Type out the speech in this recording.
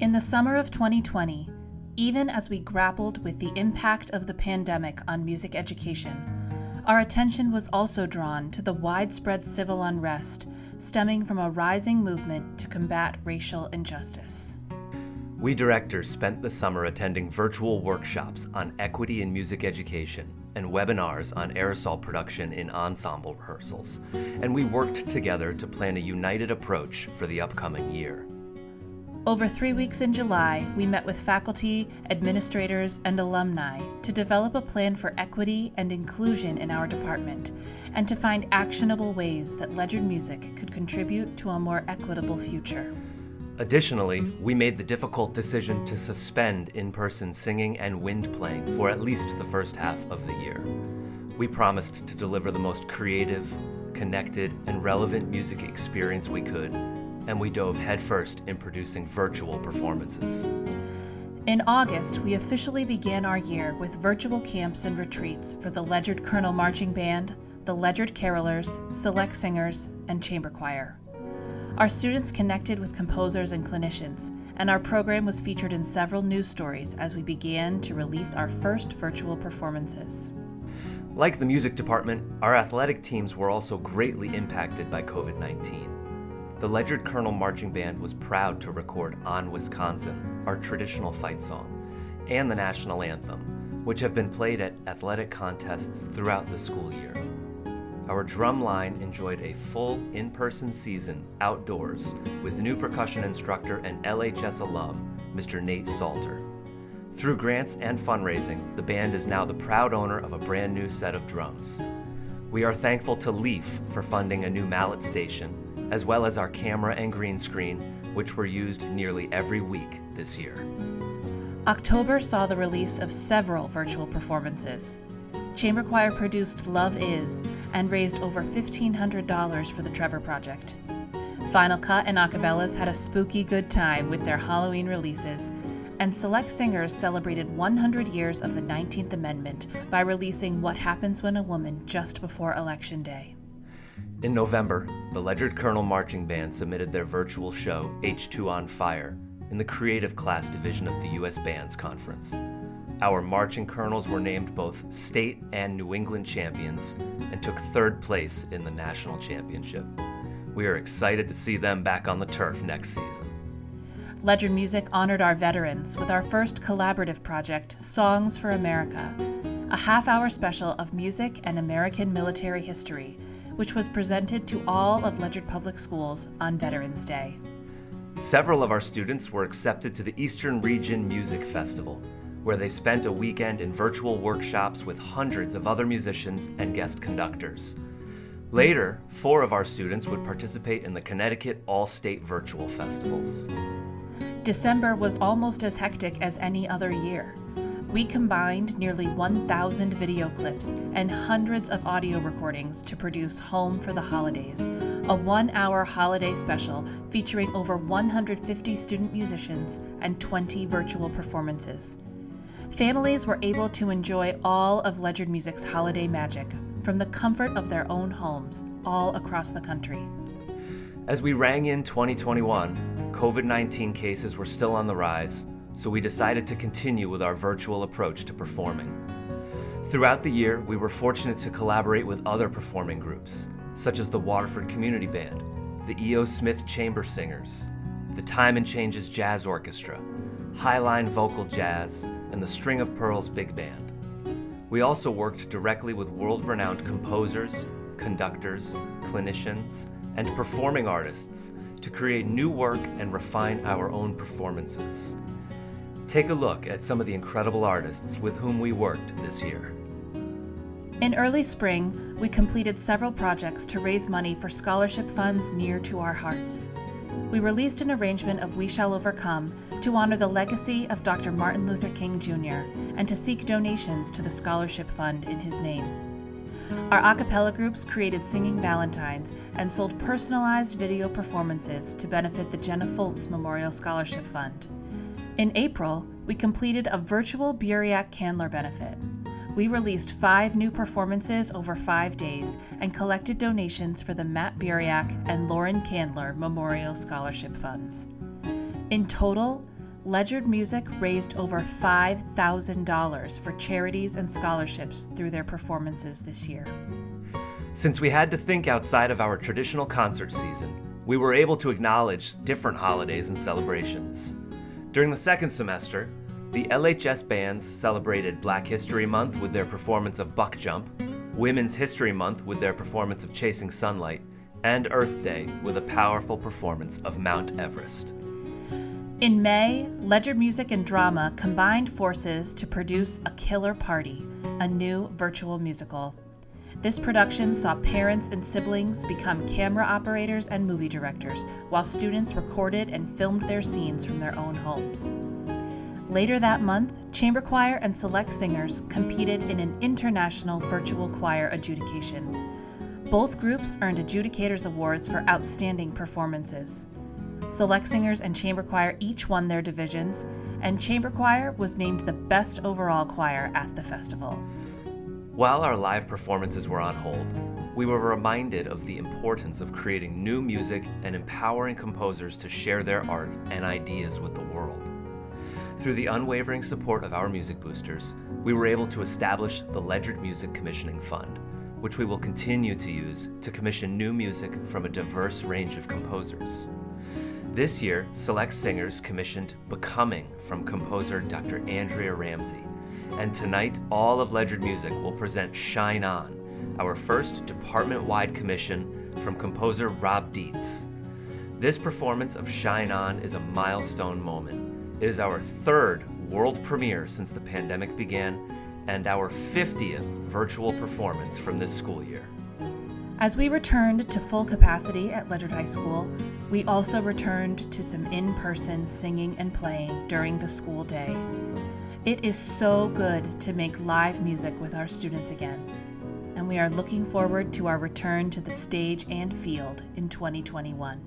In the summer of 2020, even as we grappled with the impact of the pandemic on music education, our attention was also drawn to the widespread civil unrest stemming from a rising movement to combat racial injustice. We directors spent the summer attending virtual workshops on equity in music education and webinars on aerosol production in ensemble rehearsals, and we worked together to plan a united approach for the upcoming year. Over 3 weeks in July, we met with faculty, administrators, and alumni to develop a plan for equity and inclusion in our department, and to find actionable ways that Ledyard Music could contribute to a more equitable future. Additionally, we made the difficult decision to suspend in-person singing and wind playing for at least the first half of the year. We promised to deliver the most creative, connected, and relevant music experience we could, and we dove headfirst in producing virtual performances. In August, we officially began our year with virtual camps and retreats for the Ledyard Colonel Marching Band, the Ledyard Carolers, Select Singers, and Chamber Choir. Our students connected with composers and clinicians, and our program was featured in several news stories as we began to release our first virtual performances. Like the music department, our athletic teams were also greatly impacted by COVID-19. The Ledyard Colonel Marching Band was proud to record On Wisconsin, our traditional fight song, and the national anthem, which have been played at athletic contests throughout the school year. Our drum line enjoyed a full in-person season outdoors with new percussion instructor and LHS alum, Mr. Nate Salter. Through grants and fundraising, the band is now the proud owner of a brand new set of drums. We are thankful to Leaf for funding a new mallet station, as well as our camera and green screen, which were used nearly every week this year. October saw the release of several virtual performances. Chamber Choir produced Love Is and raised over $1,500 for the Trevor Project. Final Cut and Acapellas had a spooky good time with their Halloween releases, and Select Singers celebrated 100 years of the 19th Amendment by releasing What Happens When a Woman just before Election Day. In November, the Ledyard Colonel Marching Band submitted their virtual show, H2 on Fire, in the Creative Class Division of the U.S. Bands Conference. Our marching colonels were named both state and New England champions and took third place in the national championship. We are excited to see them back on the turf next season. Ledyard Music honored our veterans with our first collaborative project, Songs for America, a half-hour special of music and American military history, which was presented to all of Ledyard Public Schools on Veterans Day. Several of our students were accepted to the Eastern Region Music Festival, where they spent a weekend in virtual workshops with hundreds of other musicians and guest conductors. Later, 4 of our students would participate in the Connecticut All-State Virtual Festivals. December was almost as hectic as any other year. We combined nearly 1,000 video clips and hundreds of audio recordings to produce Home for the Holidays, a 1-hour holiday special featuring over 150 student musicians and 20 virtual performances. Families were able to enjoy all of Ledyard Music's holiday magic from the comfort of their own homes all across the country. As we rang in 2021, COVID-19 cases were still on the rise, so we decided to continue with our virtual approach to performing. Throughout the year, we were fortunate to collaborate with other performing groups, such as the Waterford Community Band, the E.O. Smith Chamber Singers, the Time and Changes Jazz Orchestra, Highline Vocal Jazz, and the String of Pearls Big Band. We also worked directly with world-renowned composers, conductors, clinicians, and performing artists to create new work and refine our own performances. Take a look at some of the incredible artists with whom we worked this year. In early spring, we completed several projects to raise money for scholarship funds near to our hearts. We released an arrangement of We Shall Overcome to honor the legacy of Dr. Martin Luther King Jr. and to seek donations to the scholarship fund in his name. Our a cappella groups created Singing Valentines and sold personalized video performances to benefit the Jenna Foltz Memorial Scholarship Fund. In April, we completed a virtual Buriak Candler benefit. We released 5 new performances over 5 days and collected donations for the Matt Buriak and Lauren Candler Memorial Scholarship Funds. In total, Ledyard Music raised over $5,000 for charities and scholarships through their performances this year. Since we had to think outside of our traditional concert season, we were able to acknowledge different holidays and celebrations. During the second semester, the LHS bands celebrated Black History Month with their performance of Buck Jump, Women's History Month with their performance of Chasing Sunlight, and Earth Day with a powerful performance of Mount Everest. In May, Ledyard Music and Drama combined forces to produce A Killer Party, a new virtual musical. This production saw parents and siblings become camera operators and movie directors, while students recorded and filmed their scenes from their own homes. Later that month, chamber choir and select singers competed in an international virtual choir adjudication. Both groups earned Adjudicators Awards for outstanding performances. Select singers and chamber choir each won their divisions, and chamber choir was named the best overall choir at the festival. While our live performances were on hold, we were reminded of the importance of creating new music and empowering composers to share their art and ideas with the world. Through the unwavering support of our music boosters, we were able to establish the Ledyard Music Commissioning Fund, which we will continue to use to commission new music from a diverse range of composers. This year, select singers commissioned Becoming from composer Dr. Andrea Ramsey, and tonight all of Ledyard Music will present Shine On, our first department-wide commission from composer Rob Dietz. This performance of Shine On is a milestone moment. It is our third world premiere since the pandemic began, and our 50th virtual performance from this school year. As we returned to full capacity at Ledyard High School, we also returned to some in-person singing and playing during the school day. It is so good to make live music with our students again, and we are looking forward to our return to the stage and field in 2021.